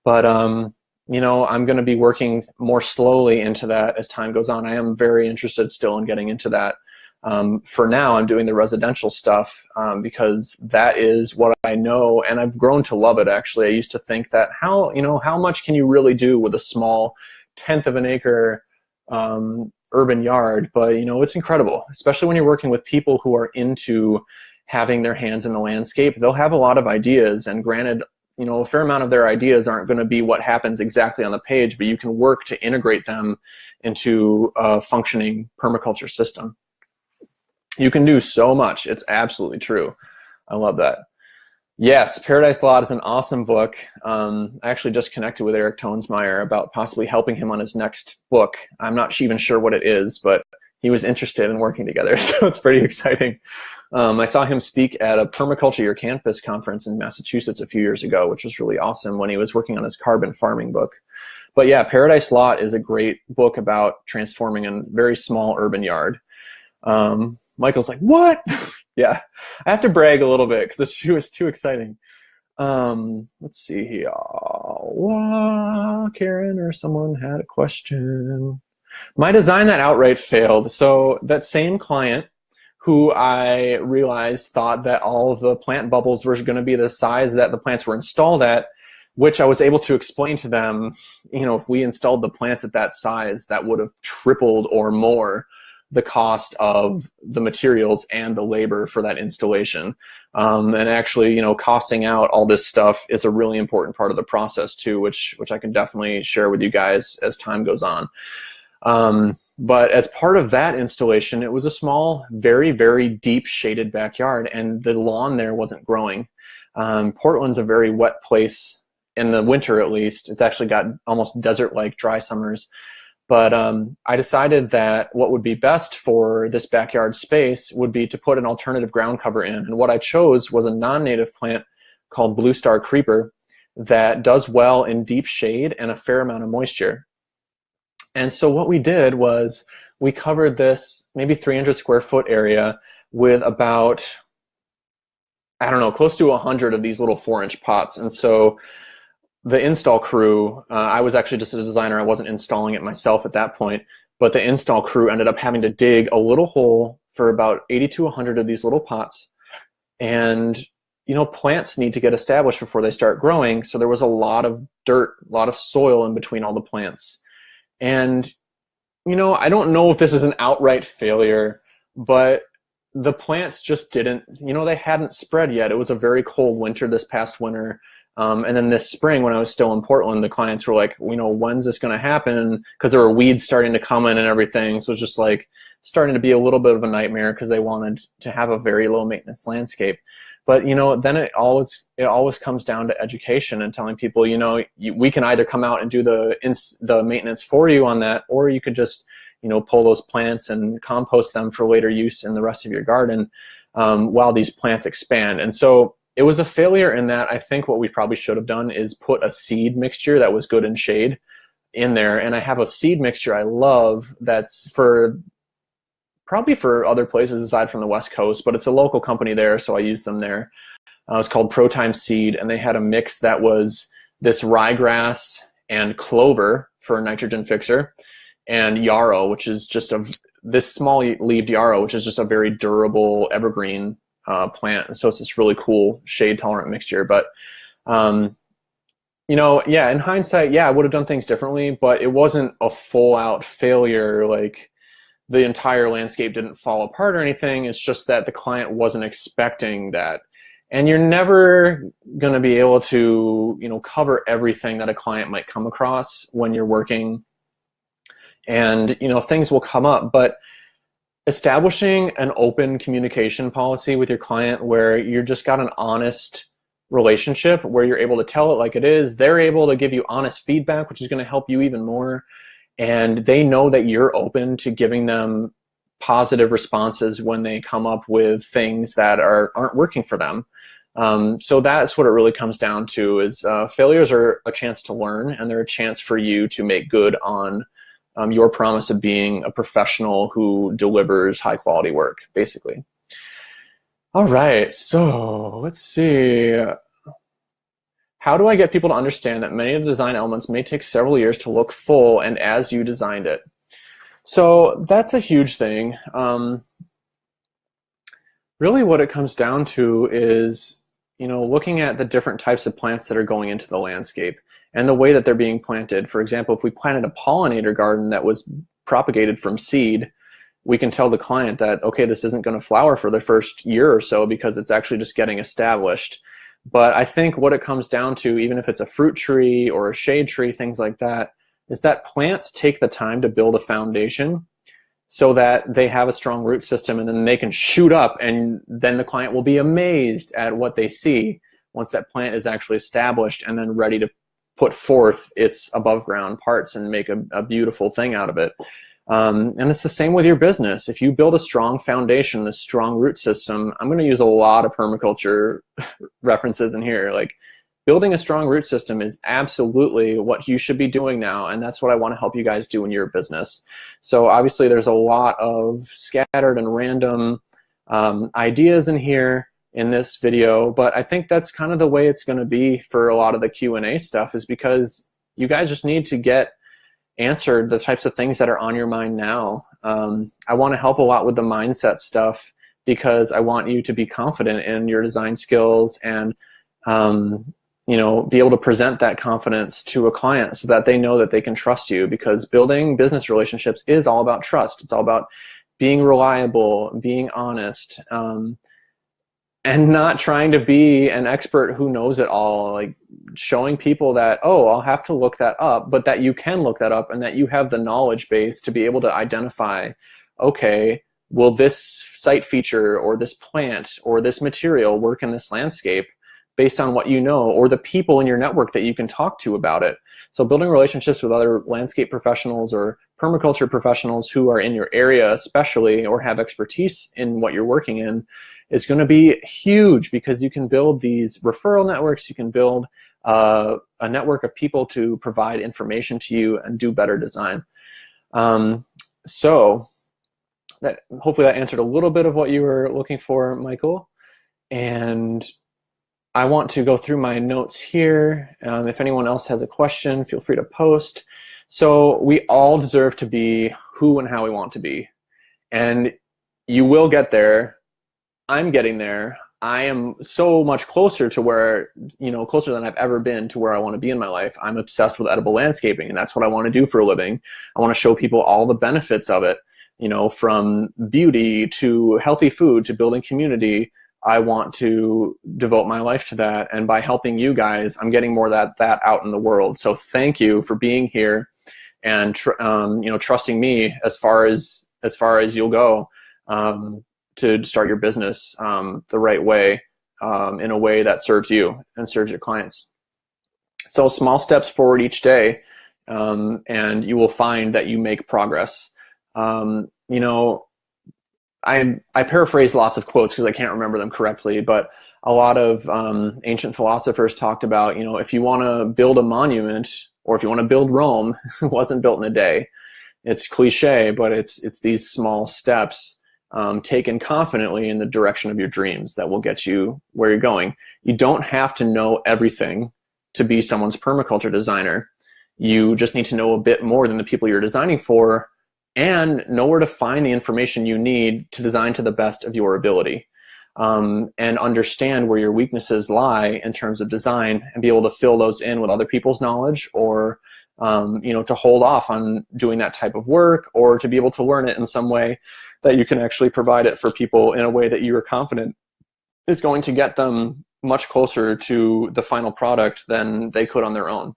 But, I'm going to be working more slowly into that as time goes on. I am very interested still in getting into that. For now, I'm doing the residential stuff because that is what I know, and I've grown to love it, actually. I used to think that how much can you really do with a small 1/10 of an acre urban yard? But, it's incredible, especially when you're working with people who are into having their hands in the landscape. They'll have a lot of ideas, and granted, a fair amount of their ideas aren't going to be what happens exactly on the page, but you can work to integrate them into a functioning permaculture system. You can do so much. It's absolutely true. I love that. Yes, Paradise Lot is an awesome book. I actually just connected with Eric Tonesmeyer about possibly helping him on his next book. I'm not even sure what it is, but he was interested in working together, so it's pretty exciting. I saw him speak at a Permaculture Your Campus conference in Massachusetts a few years ago, which was really awesome, when he was working on his carbon farming book. But yeah, Paradise Lot is a great book about transforming a very small urban yard. Michael's like, what? Yeah, I have to brag a little bit because it was too exciting. Let's see here. Karen or someone had a question. My design that outright failed. So that same client who I realized thought that all of the plant bubbles were going to be the size that the plants were installed at, which I was able to explain to them, if we installed the plants at that size, that would have tripled or more the cost of the materials and the labor for that installation. And actually, costing out all this stuff is a really important part of the process too, which I can definitely share with you guys as time goes on. But as part of that installation, it was a small, very, very deep shaded backyard, and the lawn there wasn't growing. Portland's a very wet place in the winter, at least. It's actually got almost desert-like dry summers. But I decided that what would be best for this backyard space would be to put an alternative ground cover in. And what I chose was a non-native plant called Blue Star Creeper that does well in deep shade and a fair amount of moisture. And so what we did was we covered this maybe 300 square foot area with about, I don't know, close to 100 of these little 4-inch pots. And so the install crew, I was actually just a designer. I wasn't installing it myself at that point, but the install crew ended up having to dig a little hole for about 80 to 100 of these little pots. And, plants need to get established before they start growing. So there was a lot of dirt, a lot of soil in between all the plants. And, I don't know if this is an outright failure, but the plants just didn't, they hadn't spread yet. It was a very cold winter this past winter. And then this spring, when I was still in Portland, the clients were like, when's this going to happen? Because there were weeds starting to come in and everything. So it was just like starting to be a little bit of a nightmare because they wanted to have a very low maintenance landscape. But, then it always comes down to education and telling people, we can either come out and do the maintenance for you on that, or you could just, pull those plants and compost them for later use in the rest of your garden while these plants expand. And so it was a failure in that I think what we probably should have done is put a seed mixture that was good in shade in there. And I have a seed mixture I love that's probably for other places aside from the West Coast, but it's a local company there, so I use them there. It's called ProTime Seed, and they had a mix that was this ryegrass and clover for a nitrogen fixer, and yarrow, which is just this small-leaved yarrow, which is just a very durable evergreen plant. And so it's this really cool shade-tolerant mixture. But, in hindsight, I would have done things differently, but it wasn't a full-out failure, like the entire landscape didn't fall apart or anything. It's just that the client wasn't expecting that. And you're never going to be able to, cover everything that a client might come across when you're working. And, things will come up. But establishing an open communication policy with your client where you're just got an honest relationship, where you're able to tell it like it is, they're able to give you honest feedback, which is going to help you even more. And they know that you're open to giving them positive responses when they come up with things that aren't working for them. So that's what it really comes down to is failures are a chance to learn, and they're a chance for you to make good on your promise of being a professional who delivers high quality work, basically. All right, so let's see. How do I get people to understand that many of the design elements may take several years to look full and as you designed it? So that's a huge thing. Really what it comes down to is, looking at the different types of plants that are going into the landscape and the way that they're being planted. For example, if we planted a pollinator garden that was propagated from seed, we can tell the client that, okay, this isn't going to flower for the first year or so because it's actually just getting established. But I think what it comes down to, even if it's a fruit tree or a shade tree, things like that, is that plants take the time to build a foundation so that they have a strong root system, and then they can shoot up, and then the client will be amazed at what they see once that plant is actually established and then ready to put forth its above ground parts and make a beautiful thing out of it. And it's the same with your business. If you build a strong foundation, a strong root system, I'm going to use a lot of permaculture references in here. Like, building a strong root system is absolutely what you should be doing now, and that's what I want to help you guys do in your business. So obviously there's a lot of scattered and random ideas in here in this video, but I think that's kind of the way it's going to be for a lot of the Q&A stuff, is because you guys just need to get answered the types of things that are on your mind now. I want to help a lot with the mindset stuff because I want you to be confident in your design skills and be able to present that confidence to a client so that they know that they can trust you, because building business relationships is all about trust. It's all about being reliable, being honest, and not trying to be an expert who knows it all, like showing people that, oh, I'll have to look that up, but that you can look that up and that you have the knowledge base to be able to identify, okay, will this site feature or this plant or this material work in this landscape based on what you know, or the people in your network that you can talk to about it. So building relationships with other landscape professionals or permaculture professionals who are in your area especially, or have expertise in what you're working in, is going to be huge, because you can build these referral networks, you can build a network of people to provide information to you and do better design. So that, hopefully that answered a little bit of what you were looking for, Michael. And I want to go through my notes here. If anyone else has a question, feel free to post. So we all deserve to be who and how we want to be. And you will get there. I'm getting there. I am so much closer to where, closer than I've ever been to where I want to be in my life. I'm obsessed with edible landscaping, and that's what I want to do for a living. I want to show people all the benefits of it, from beauty to healthy food to building community. I want to devote my life to that. And by helping you guys, I'm getting more of that out in the world. So thank you for being here and, trusting me as far as you'll go, to start your business the right way, in a way that serves you and serves your clients. So small steps forward each day, and you will find that you make progress. I paraphrase lots of quotes because I can't remember them correctly, but a lot of ancient philosophers talked about, if you want to build a monument, or if you want to build Rome, it wasn't built in a day. It's cliche, but it's these small steps taken confidently in the direction of your dreams that will get you where you're going. You don't have to know everything to be someone's permaculture designer. You just need to know a bit more than the people you're designing for, and know where to find the information you need to design to the best of your ability, and understand where your weaknesses lie in terms of design, and be able to fill those in with other people's knowledge, or to hold off on doing that type of work, or to be able to learn it in some way that you can actually provide it for people in a way that you are confident is going to get them much closer to the final product than they could on their own.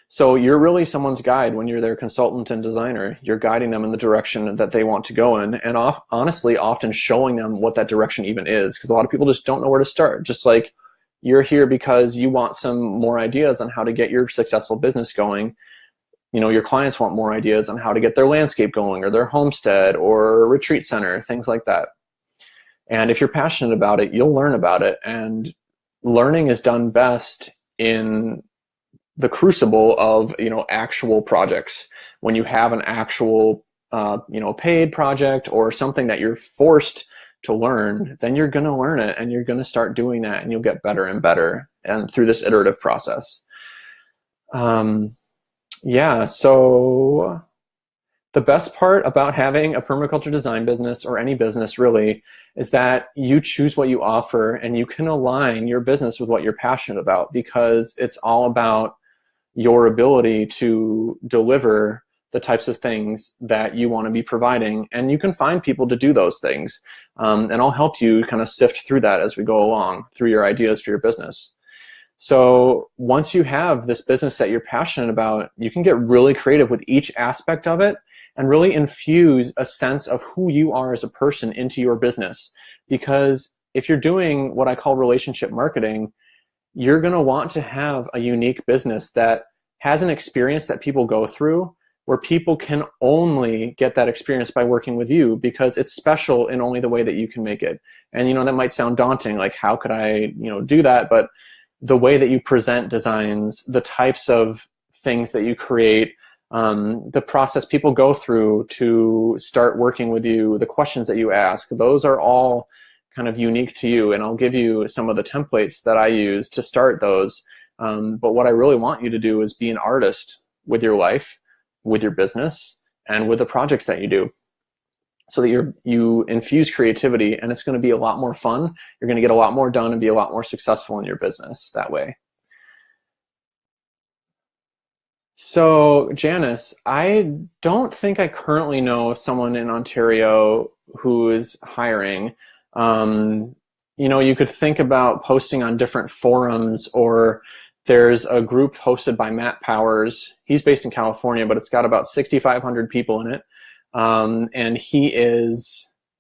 So you're really someone's guide when you're their consultant and designer. You're guiding them in the direction that they want to go in, and honestly, often showing them what that direction even is, because a lot of people just don't know where to start. Just like you're here because you want some more ideas on how to get your successful business going. Your clients want more ideas on how to get their landscape going, or their homestead, or retreat center, things like that. And if you're passionate about it, you'll learn about it. And learning is done best in the crucible of, actual projects. When you have an actual, paid project or something that you're forced to learn, then you're going to learn it, and you're going to start doing that, and you'll get better and better, and through this iterative process. So the best part about having a permaculture design business, or any business really, is that you choose what you offer, and you can align your business with what you're passionate about, because it's all about your ability to deliver the types of things that you want to be providing. And you can find people to do those things. And I'll help you kind of sift through that as we go along through your ideas for your business. So once you have this business that you're passionate about, you can get really creative with each aspect of it, and really infuse a sense of who you are as a person into your business. Because if you're doing what I call relationship marketing, you're going to want to have a unique business that has an experience that people go through, where people can only get that experience by working with you, because it's special in only the way that you can make it. And, that might sound daunting, like, how could I, do that? But the way that you present designs, the types of things that you create, the process people go through to start working with you, the questions that you ask, those are all kind of unique to you. And I'll give you some of the templates that I use to start those. But what I really want you to do is be an artist with your life, with your business, and with the projects that you do. so that you infuse creativity, and it's going to be a lot more fun. You're going to get a lot more done and be a lot more successful in your business that way. So Janice, I don't think I currently know someone in Ontario who is hiring. You could think about posting on different forums, or there's a group hosted by Matt Powers. He's based in California, but it's got about 6,500 people in it. And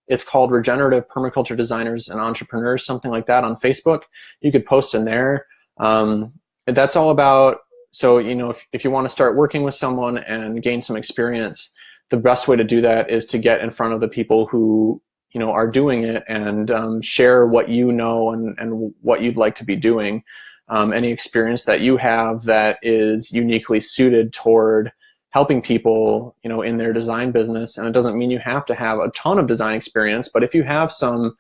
it's called Regenerative Permaculture Designers and Entrepreneurs, something like that, on Facebook. You could post in there. That's all about, so, if you want to start working with someone and gain some experience, the best way to do that is to get in front of the people who, are doing it, and share what you know and what you'd like to be doing. Any experience that you have that is uniquely suited toward helping people, in their design business. And it doesn't mean you have to have a ton of design experience, but if you have some,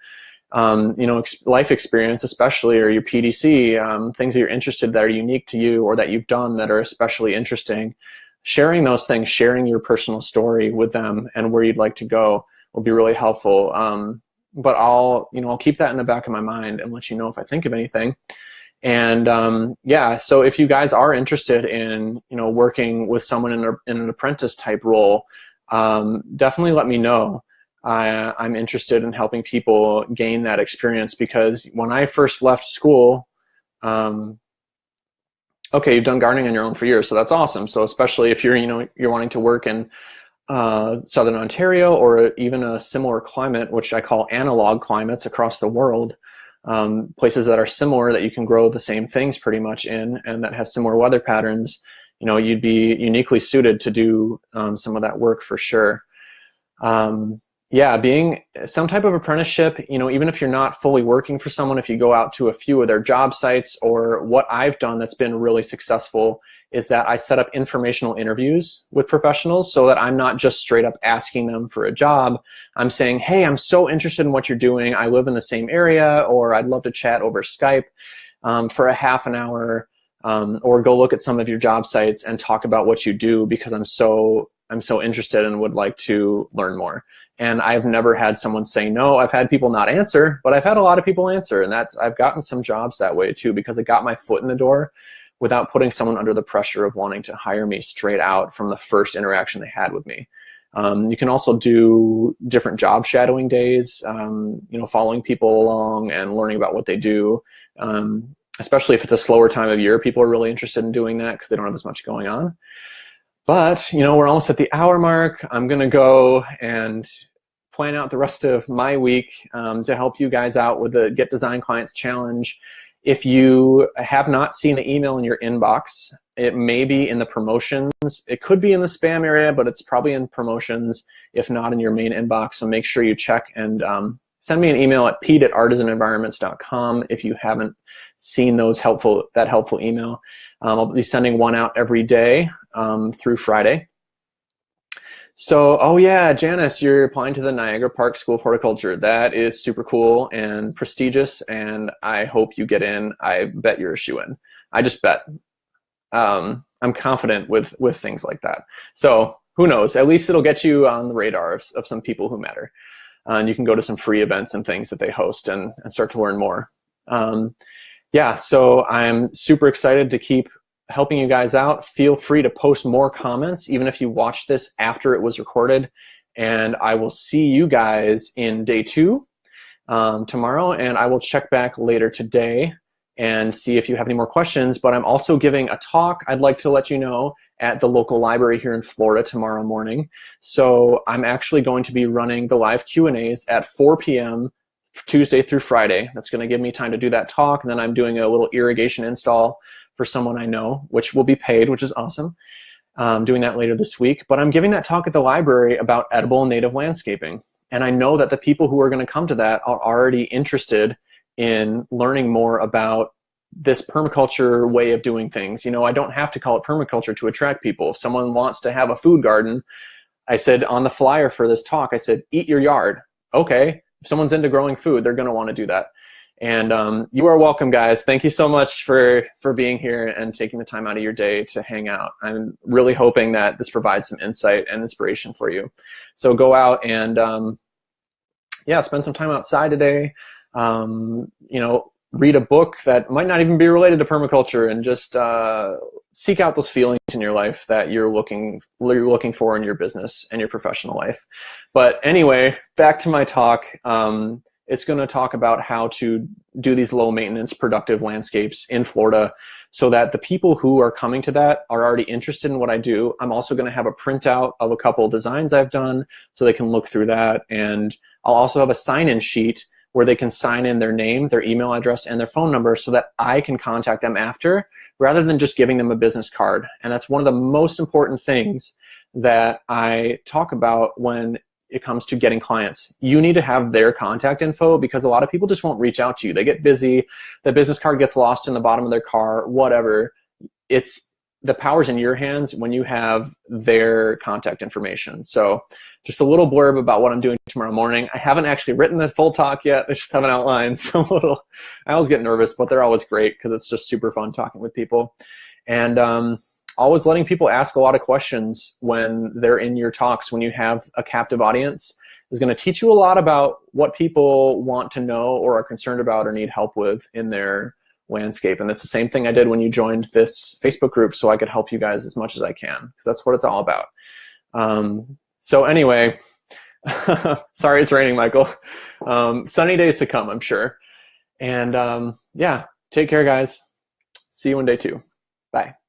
life experience, especially, or your PDC, things that you're interested that are unique to you or that you've done that are especially interesting, sharing those things, sharing your personal story with them and where you'd like to go will be really helpful. But I'll keep that in the back of my mind and let you know if I think of anything. And so if you guys are interested in working with someone in an apprentice type role, definitely let me know. I'm interested in helping people gain that experience, because when I first left school, okay, you've done gardening on your own for years, so that's awesome. So especially if you're wanting to work in Southern Ontario, or even a similar climate, which I call analog climates across the world, places that are similar, that you can grow the same things pretty much in, and that has similar weather patterns, you'd be uniquely suited to do some of that work for sure. Being some type of apprenticeship, even if you're not fully working for someone, if you go out to a few of their job sites, or what I've done that's been really successful is that I set up informational interviews with professionals, so that I'm not just straight up asking them for a job. I'm saying, hey, I'm so interested in what you're doing. I live in the same area, or I'd love to chat over Skype for a half an hour, or go look at some of your job sites and talk about what you do, because I'm so interested and would like to learn more. And I've never had someone say no. I've had people not answer, but I've had a lot of people answer, and I've gotten some jobs that way too, because it got my foot in the door without putting someone under the pressure of wanting to hire me straight out from the first interaction they had with me. You can also do different job shadowing days, following people along and learning about what they do. Especially if it's a slower time of year, people are really interested in doing that because they don't have as much going on. But, we're almost at the hour mark. I'm going to go and plan out the rest of my week to help you guys out with the Get Design Clients Challenge. If you have not seen the email in your inbox, it may be in the promotions. It could be in the spam area, but it's probably in promotions, if not in your main inbox. So make sure you check and send me an email at pete@artisanenvironments.com if you haven't seen that helpful email. I'll be sending one out every day through Friday. So, oh yeah, Janice, you're applying to the Niagara Park School of Horticulture. That is super cool and prestigious, and I hope you get in. I bet you're a shoo-in. I just bet. I'm confident with things like that. So who knows? At least it'll get you on the radar of some people who matter. And you can go to some free events and things that they host and start to learn more. So I'm super excited to keep helping you guys out. Feel free to post more comments, even if you watch this after it was recorded. And I will see you guys in day 2 tomorrow, and I will check back later today and see if you have any more questions. But I'm also giving a talk, I'd like to let you know, at the local library here in Florida tomorrow morning. So I'm actually going to be running the live Q&As at 4 p.m. Tuesday through Friday. That's going to give me time to do that talk. And then I'm doing a little irrigation install for someone I know, which will be paid, which is awesome. Doing that later this week. But I'm giving that talk at the library about edible and native landscaping. And I know that the people who are going to come to that are already interested in learning more about this permaculture way of doing things. I don't have to call it permaculture to attract people. If someone wants to have a food garden, I said on the flyer for this talk, I said, eat your yard. Okay. If someone's into growing food, they're going to want to do that. And you are welcome, guys. Thank you so much for being here and taking the time out of your day to hang out. I'm really hoping that this provides some insight and inspiration for you. So go out and yeah, spend some time outside today. Read a book that might not even be related to permaculture, and just seek out those feelings in your life that you're looking for in your business and your professional life. But anyway, back to my talk. It's going to talk about how to do these low maintenance productive landscapes in Florida so that the people who are coming to that are already interested in what I do. I'm also going to have a printout of a couple of designs I've done so they can look through that. And I'll also have a sign-in sheet where they can sign in their name, their email address, and their phone number so that I can contact them after, rather than just giving them a business card. And that's one of the most important things that I talk about when it comes to getting clients. You need to have their contact info, because a lot of people just won't reach out to you. They get busy, the business card gets lost in the bottom of their car, whatever. The power's in your hands when you have their contact information. So just a little blurb about what I'm doing tomorrow morning. I haven't actually written the full talk yet. I just have an outline. So I always get nervous, but they're always great because it's just super fun talking with people. And always letting people ask a lot of questions when they're in your talks. When you have a captive audience, is going to teach you a lot about what people want to know or are concerned about or need help with in their landscape. And it's the same thing I did when you joined this Facebook group, so I could help you guys as much as I can, because that's what it's all about. So anyway, sorry it's raining, Michael. Sunny days to come, I'm sure. And yeah, take care, guys. See you on day 2. Bye.